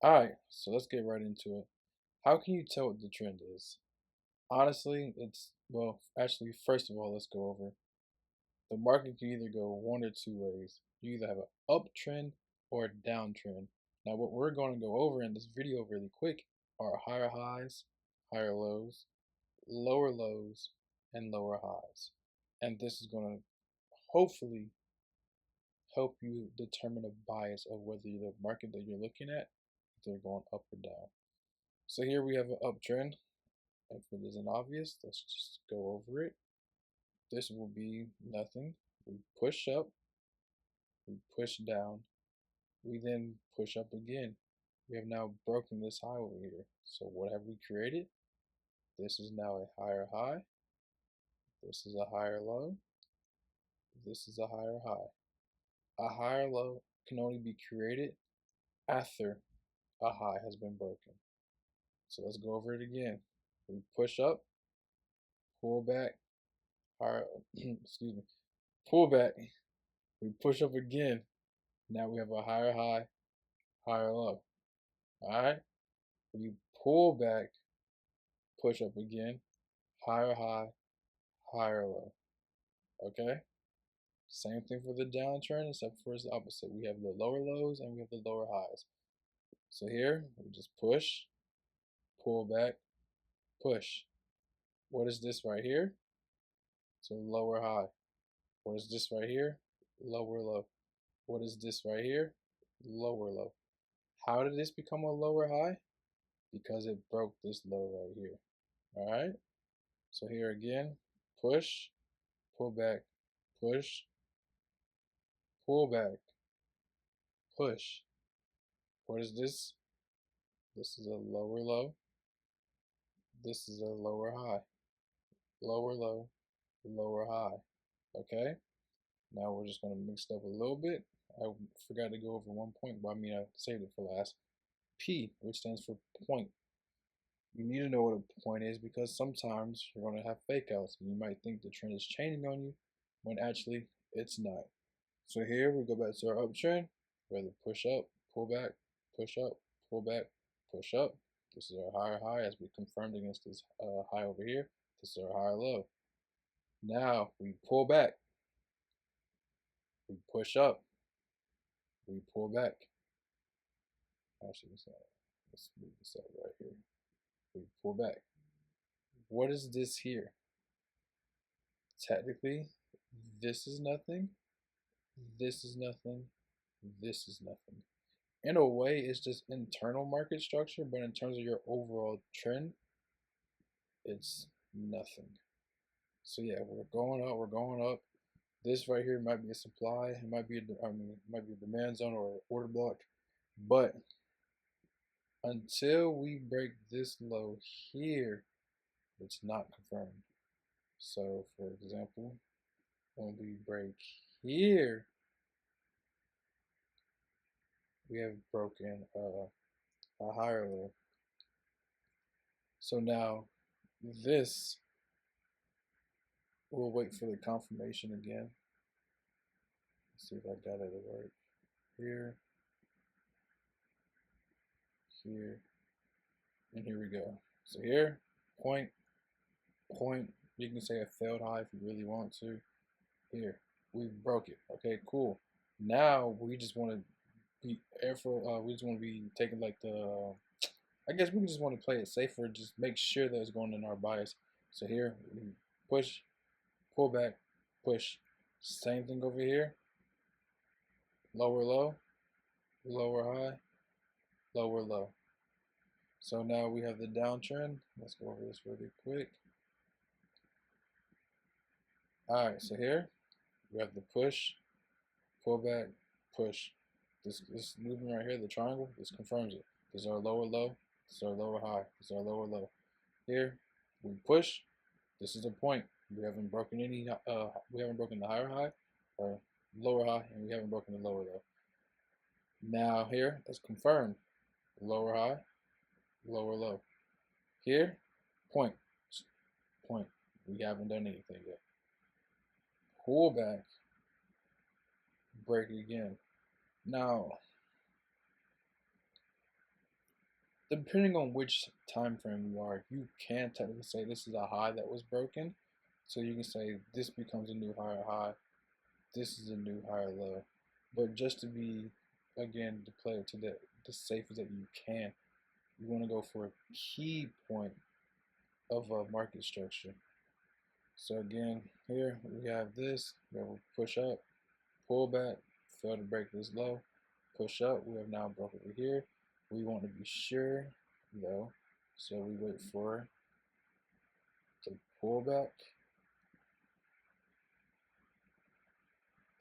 Alright, so let's get right into it. How can you tell what the trend is? Honestly, well, actually, first of all, let's go over. The market can either go one or two ways. You either have an uptrend or a downtrend. Now, what we're going to go over in this video really quick are higher highs, higher lows, lower lows, and lower highs. And this is going to hopefully help you determine a bias of whether the market that you're looking at, if they're going up or down. So here we have an uptrend. If it isn't obvious, let's just go over it. This will be nothing. We push up, we push down, we then push up again. We have now broken this high over here. So what have we created? This is now a higher high. This is a higher low. This is a higher high. A higher low can only be created after a high has been broken. So let's go over it again. We push up, pull back, excuse me, pull back, we push up again. Now we have a higher high, higher low. Alright? We pull back, push up again, higher high, higher low. Okay? Same thing for the downtrend, except for it's the opposite. We have the lower lows and we have the lower highs. So here, we just push, pull back, push. What is this right here? It's a lower high. What is this right here? Lower low. What is this right here? Lower low. How did this become a lower high? Because it broke this low right here. Alright? So here again, push, pull back, push, pull back, push. What is this? This is a lower low. This is a lower high. Lower low, lower high. Okay? Now we're just going to mix it up a little bit. I forgot to go over one point, but I saved it for last. P, which stands for point. You need to know what a point is because sometimes you're going to have fake outs and you might think the trend is changing on you when actually it's not. So here we go back to our uptrend. Whether push up, pull back, push up, pull back, push up. This is our higher high as we confirmed against this high over here. This is our higher low. Now we pull back. We push up. We pull back. Actually, let's move this up right here. We pull back. What is this here? Technically, this is nothing. This is nothing. This is nothing. In a way, it's just internal market structure, but in terms of your overall trend, it's nothing. So yeah, we're going up, we're going up. This right here might be a supply, it might be a demand zone or an order block, but until we break this low here, it's not confirmed. So for example, when we break here, we have broken a higher low. So now this, we'll wait for the confirmation again. Let's see if I got it right. Here, here, and here we go. So here, point, point. You can say a failed high if you really want to. Here, we broke it. Okay, cool. Now we just want to be careful. We just want to be taking like the. I guess we just want to play it safer. Just make sure that it's going in our bias. So here, we push, pull back, push. Same thing over here. Lower low, lower high, lower low. So now we have the downtrend. Let's go over this really quick. Alright, so here we have the push, pull back, push. This movement right here, the triangle, this confirms it. This is our lower low, this is our lower high, this is our lower low. Here, we push, this is the point. We haven't broken we haven't broken the higher high or lower high, and we haven't broken the lower low. Now here, let's confirm. Lower high, lower low. Here, point, point. We haven't done anything yet. Pull back, break again. Now, depending on which time frame you are, you can technically say this is a high that was broken. So you can say this becomes a new higher high, this is a new higher low. But just to be, again, to play it to the safest that you can, you want to go for a key point of a market structure. So again, here we have this, where we push up, pull back, fail to break this low, push up, we have now broke over here. We want to be sure though, so we wait for the pullback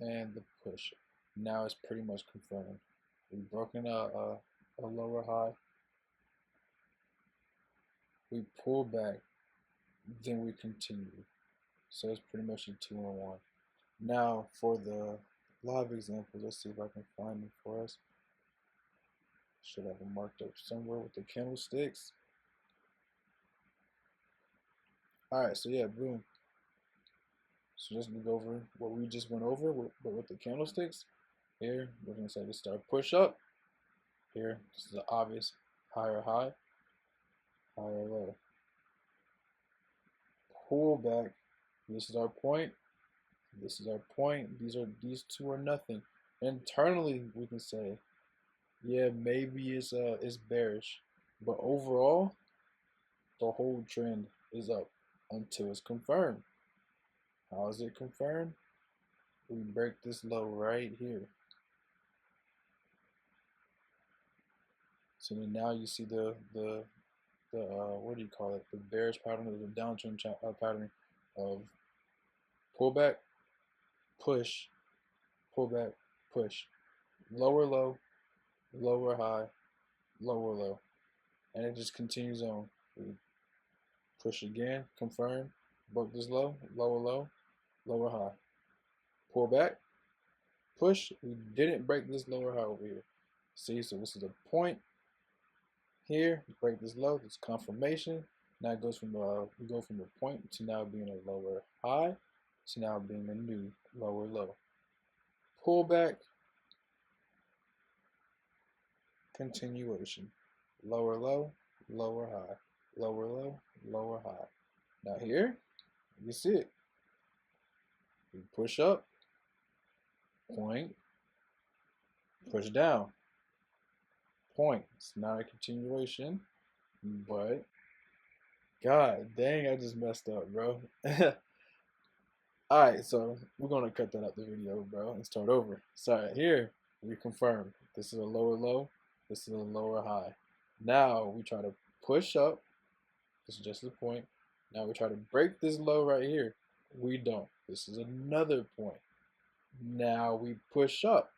and the push. Now it's pretty much confirmed. We've broken a lower high, we pull back, then we continue. So it's pretty much a 2-on-1. Now for the live example, let's see if I can find them for us. Should have them marked up somewhere with the candlesticks. Alright, so yeah, boom. So just go over what we just went over, but with the candlesticks. Here, we're going to say this is our push up. Here, this is the obvious higher high, higher low. Pull back. This is our point. This is our point. These two are nothing. Internally, we can say, yeah, maybe it's bearish, but overall, the whole trend is up until it's confirmed. How is it confirmed? We break this low right here. So then now you see the what do you call it? The bearish pattern or the downtrend pattern of pullback, push, pullback, push, lower low, lower high, lower low, and it just continues on. We push again, confirm, broke this low, lower low, lower high, pull back, push. We didn't break this lower high over here. See, so this is a point. Here, break this low, this confirmation. Now it goes from we go from a point to now being a lower high to now being a new lower low. Pull back, continuation. Lower low, lower high, lower low, lower high. Now here, you see it. We push up, point, push down, point. It's not a continuation, but God dang, I just messed up, bro. Alright, so we're gonna cut that out the video, bro, and start over. So here, we confirm this is a lower low, this is a lower high. Now we try to push up, this is just the point. Now we try to break this low right here. We don't. This is another point. Now we push up.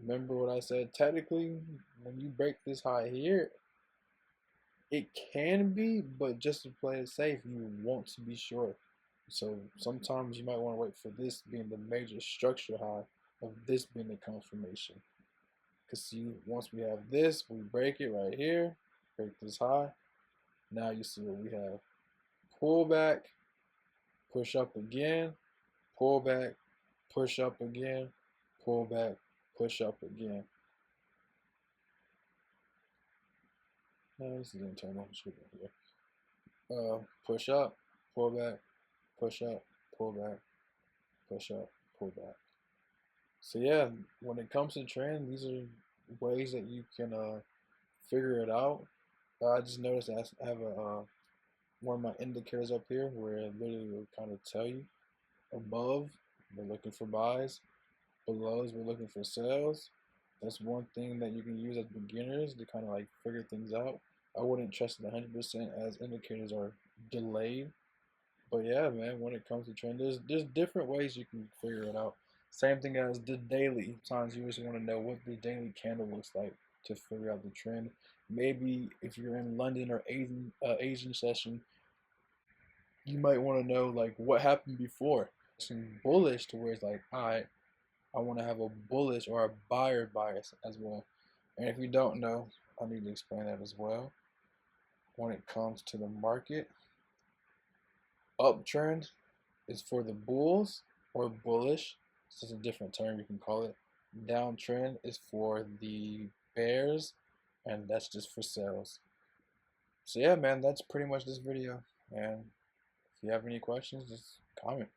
Remember what I said? Technically, when you break this high here, it can be, but just to play it safe, you want to be sure. So sometimes you might want to wait for this being the major structure high of this being the confirmation. Because see, once we have this, we break it right here, break this high. Now you see what we have. Pull back, push up again, pull back, push up again, pull back, push up again. No, this is internal. Here. Push up, pull back, push up, pull back, push up, pull back. So yeah, when it comes to trend, these are ways that you can figure it out. I just noticed I have one of my indicators up here where it literally will kind of tell you. Above, we're looking for buys. Below, we're looking for sales. That's one thing that you can use as beginners to kind of like figure things out. I wouldn't trust it 100% as indicators are delayed. But yeah, man, when it comes to trend, there's different ways you can figure it out. Same thing as the daily. Sometimes you just want to know what the daily candle looks like to figure out the trend. Maybe if you're in London or Asian session, you might want to know like what happened before. Some bullish to where it's like, all right, I want to have a bullish or a buyer bias as well. And if you don't know, I need to explain that as well. When it comes to the market, uptrend is for the bulls or bullish. It's just a different term you can call it. Downtrend is for the bears and that's just for sales. So yeah, man, that's pretty much this video. And if you have any questions, just comment.